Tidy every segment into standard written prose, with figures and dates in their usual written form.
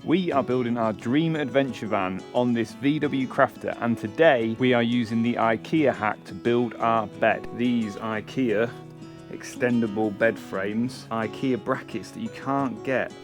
We are building our dream adventure van on this VW Crafter, and today we are using the Ikea hack to build our bed. These Ikea extendable bed frames, Ikea brackets that you can't get.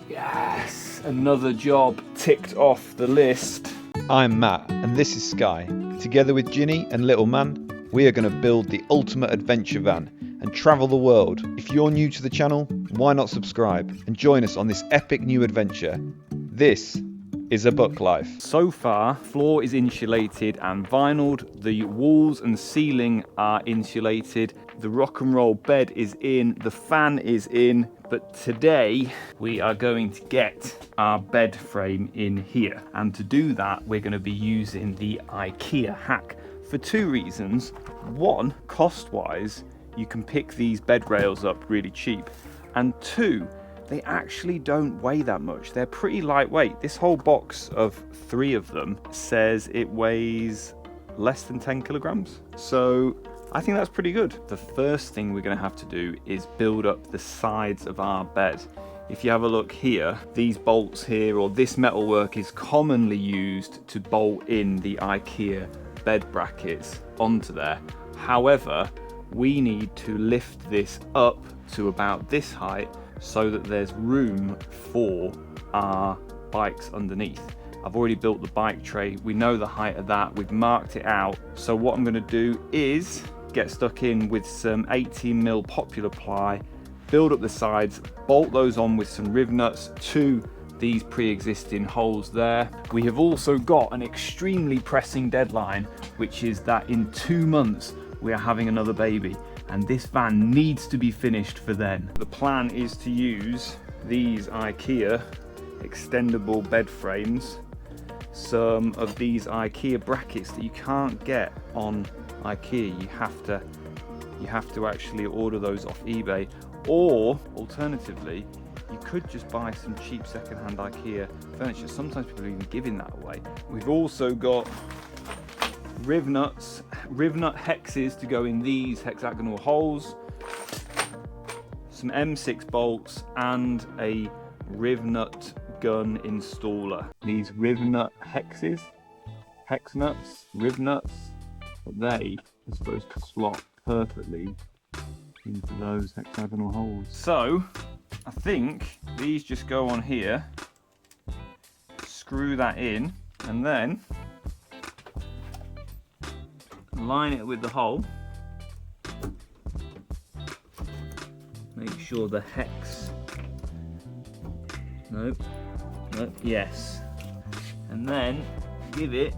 Yes, another job ticked off the list. I'm Matt and this is Sky. Together with Ginny and Little Man, we are going to build the ultimate adventure van and travel the world. If you're new to the channel, why not subscribe and join us on this epic new adventure? This is a book life. So far, floor is insulated and vinyled, the walls and ceiling are insulated, the rock and roll bed is in, the fan is in, but today we are going to get our bed frame in here. And to do that, we're going to be using the Ikea hack for two reasons. One, cost-wise, you can pick these bed rails up really cheap. And two, they actually don't weigh that much. They're pretty lightweight. This whole box of 3 of them says it weighs less than 10 kilograms. So I think that's pretty good. The first thing we're gonna have to do is build up the sides of our bed. If you have a look here, these bolts here, or this metalwork is commonly used to bolt in the Ikea bed brackets onto there. However, we need to lift this up to about this height so that there's room for our bikes underneath. I've already built the bike tray. We know the height of that. We've marked it out. So what I'm going to do is get stuck in with some 18mm popular ply, build up the sides, bolt those on with some Rivnuts to these pre-existing holes there. We have also got an extremely pressing deadline, which is that in 2 months we are having another baby, and this van needs to be finished for then. The plan is to use these Ikea extendable bed frames, some of these Ikea brackets that you can't get on Ikea. You have to actually order those off eBay, or alternatively you could just buy some cheap second-hand Ikea furniture. Sometimes people are even giving that away. We've also got Rivnut hexes to go in these hexagonal holes, some M6 bolts, and a Rivnut gun installer. These Rivnut hexes, hex nuts, Rivnuts, they are supposed to slot perfectly into those hexagonal holes. So I think these just go on here, screw that in, and then line it with the hole. Make sure the hex, nope, yes, and then give it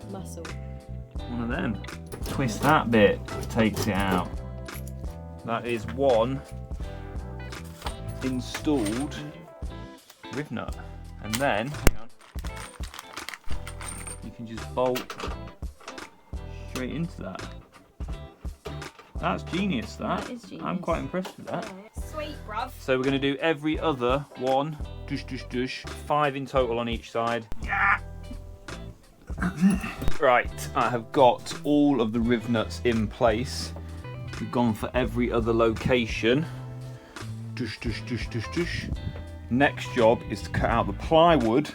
muscle. one of them. Twist that bit, takes it out. That is one installed Rivnut. And then, hang on, you can just bolt straight into that. That's genius, that. That is genius. I'm quite impressed with that. Sweet, bruv. So we're going to do every other one, 5 in total on each side. Yeah. Right, I have got all of the Rivnuts in place. We've gone for every other location. Next job is to cut out the plywood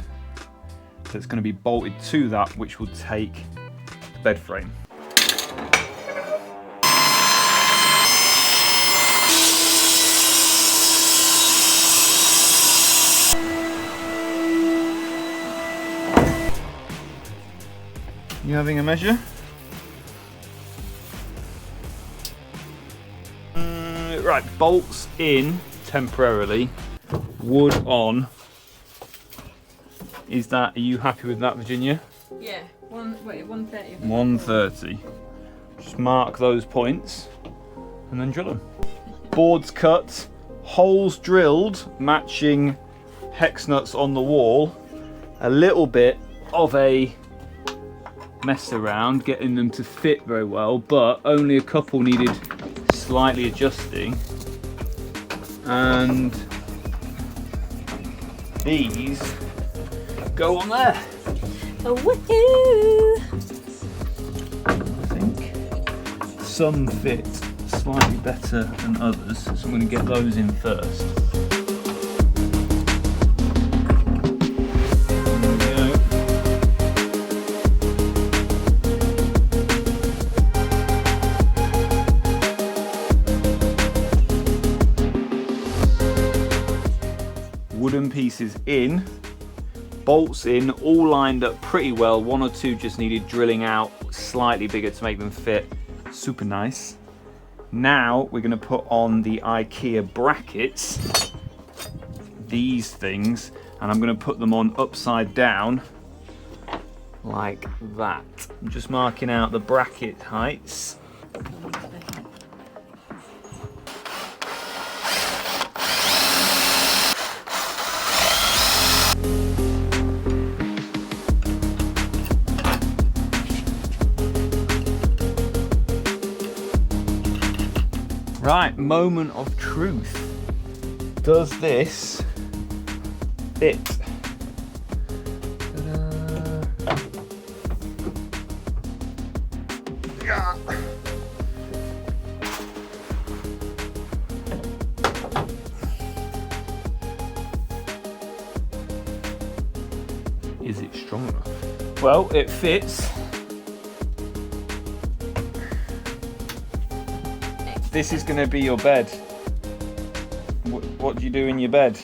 that's going to be bolted to that, which will take the bed frame. You having a measure? Right, bolts in temporarily. Wood on. Are you happy with that, Virginia? Yeah, 130. 130. Just mark those points and then drill them. Boards cut, holes drilled, matching hex nuts on the wall. A little bit of a mess around getting them to fit very well, but only a couple needed slightly adjusting. And these go on there. Oh, woohoo! some fit slightly better than others, so I'm going to get those in first. Wooden pieces in, bolts in, all lined up pretty well. One or two just needed drilling out slightly bigger to make them fit. Super nice. Now we're going to put on the Ikea brackets, these things, and I'm going to put them on upside down like that. I'm just marking out the bracket heights. Right, moment of truth. Does this fit? Is it strong enough? Well, it fits. This is going to be your bed. What do you do in your bed?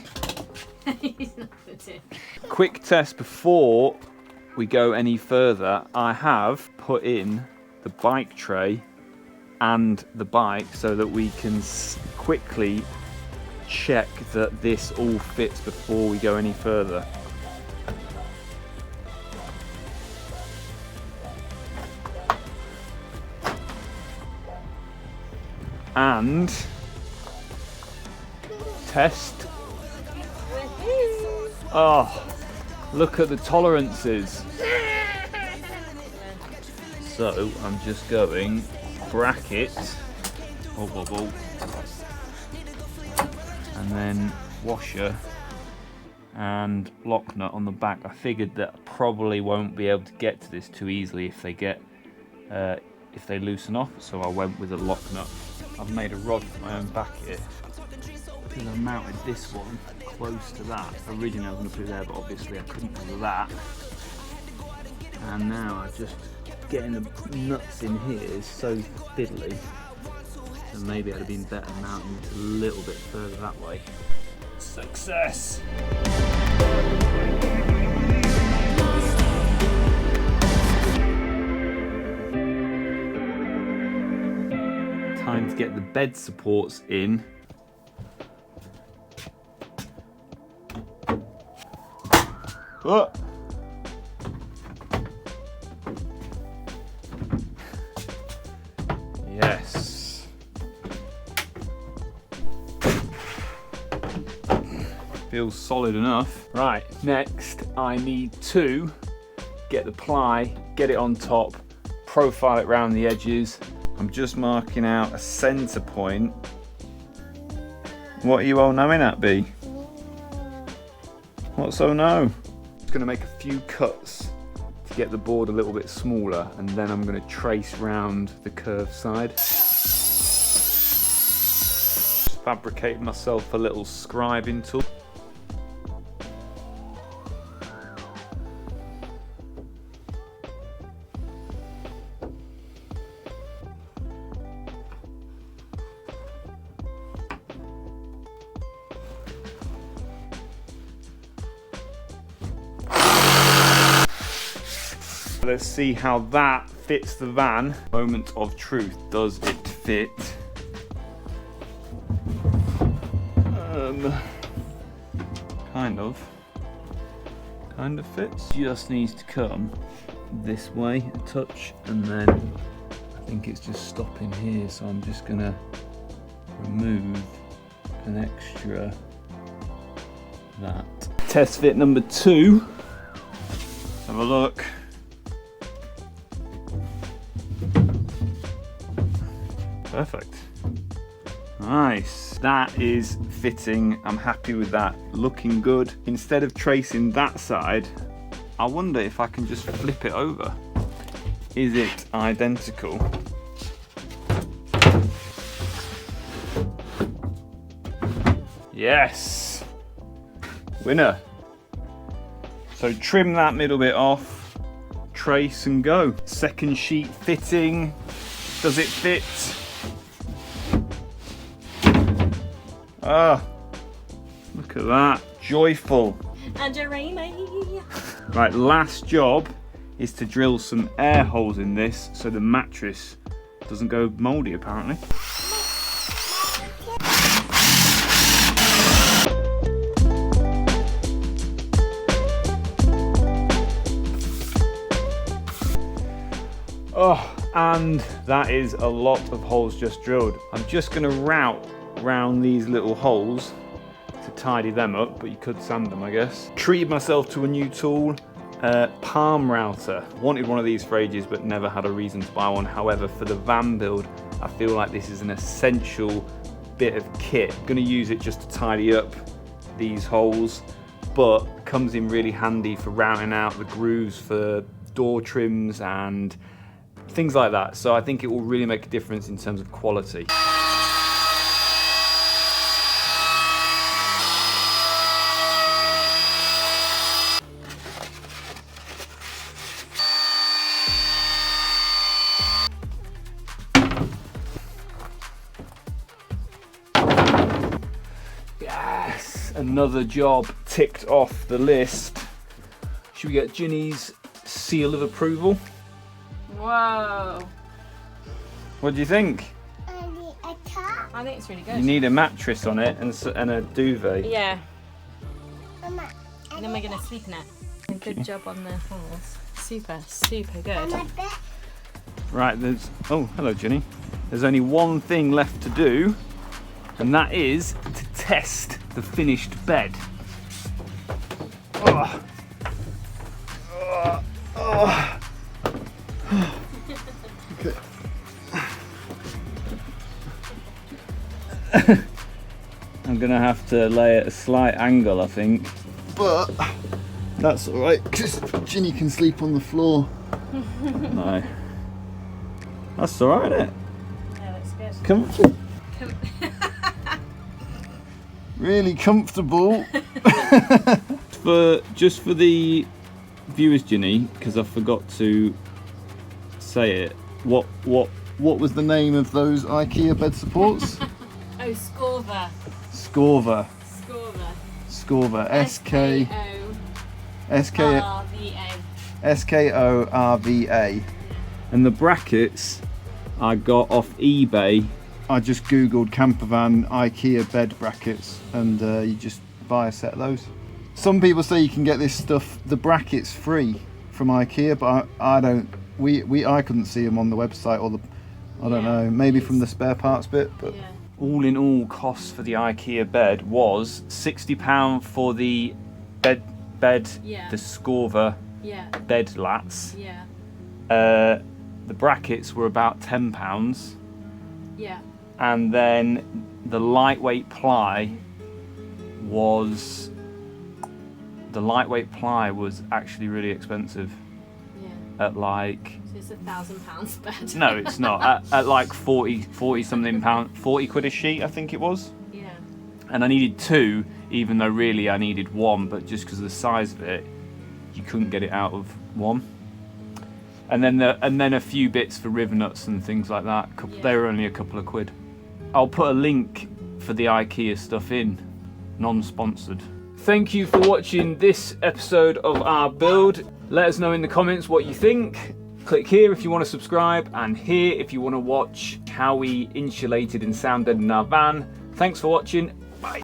He's not fitting. Quick test before we go any further. I have put in the bike tray and the bike so that we can quickly check that this all fits before we go any further. And test. Oh, look at the tolerances. So I'm just going bracket, and then washer and lock nut on the back. I figured that I probably won't be able to get to this too easily if they loosen off, so I went with a lock nut. I've made a rod for my own back here because I mounted this one close to that. Originally I was going to put it there, but obviously I couldn't because of that. And now I just getting the nuts in here is so fiddly. So maybe I'd have been better mounting it a little bit further that way. Success! Time to get the bed supports in. Oh. Yes. Feels solid enough. Right, next I need to get the ply, get it on top, profile it round the edges. I'm just marking out a centre point. What are you all knowing at, B? What's so no? Just going to make a few cuts to get the board a little bit smaller, and then I'm going to trace round the curved side. Just fabricated myself a little scribing tool. Let's see how that fits the van. Moment of truth. Does it fit? Kind of fits. Just needs to come this way a touch, and then I think it's just stopping here, so I'm just gonna remove an extra that. Test fit number 2. Let's have a look. Perfect. Nice. That is fitting. I'm happy with that. Looking good. Instead of tracing that side, I wonder if I can just flip it over. Is it identical? Yes. Winner. So trim that middle bit off, trace and go. Second sheet fitting. Does it fit? Ah, look at that. Joyful. And a rainbow. Right, last job is to drill some air holes in this so the mattress doesn't go mouldy apparently. Oh, and that is a lot of holes just drilled. I'm just going to route round these little holes to tidy them up, but you could sand them, I guess. Treated myself to a new tool, palm router. Wanted one of these for ages, but never had a reason to buy one. However, for the van build, I feel like this is an essential bit of kit. I'm going to use it just to tidy up these holes, but comes in really handy for routing out the grooves for door trims and things like that. So I think it will really make a difference in terms of quality. Yes, another job ticked off the list. Should we get Ginny's seal of approval? Whoa. What do you think? I think it's really good. You need a mattress on it and a duvet. Yeah. And then we're going to sleep in it. A good job on the holes. Super, super good. Right, oh, hello Ginny. There's only one thing left to do, and that is to test the finished bed. Oh. Oh. Oh. Okay. I'm gonna have to lay at a slight angle, I think. But that's alright, because Ginny can sleep on the floor. No. That's alright, isn't it? Yeah, looks good. Comfortable. Really comfortable. Just for the viewers, Ginny, because I forgot to say it. What was the name of those IKEA bed supports? Oh, Scorva. Scorva. Scorva. Scorva. SKORVA. And the brackets I got off eBay. I just googled Campervan IKEA bed brackets, and you just buy a set of those. Some people say you can get this stuff, the brackets, free from IKEA, but I don't. I couldn't see them on the website, or I don't know, maybe from the spare parts bit. But all in all, costs for the IKEA bed was £60 for the bed, the Scorva bed lats. Yeah. The brackets were about £10. Yeah. And then the lightweight ply was actually really expensive. Yeah. At like, so it's £1,000 bed. No, it's not. at like 40 something pound, 40 quid a sheet, I think it was. Yeah. And I needed two, even though really I needed one, but just because of the size of it, you couldn't get it out of one. And then a few bits for Rivnuts and things like that. They were only a couple of quid. I'll put a link for the IKEA stuff in, non-sponsored. Thank you for watching this episode of our build. Let us know in the comments what you think. Click here if you want to subscribe, and here if you want to watch how we insulated and sound deadened our van. Thanks for watching.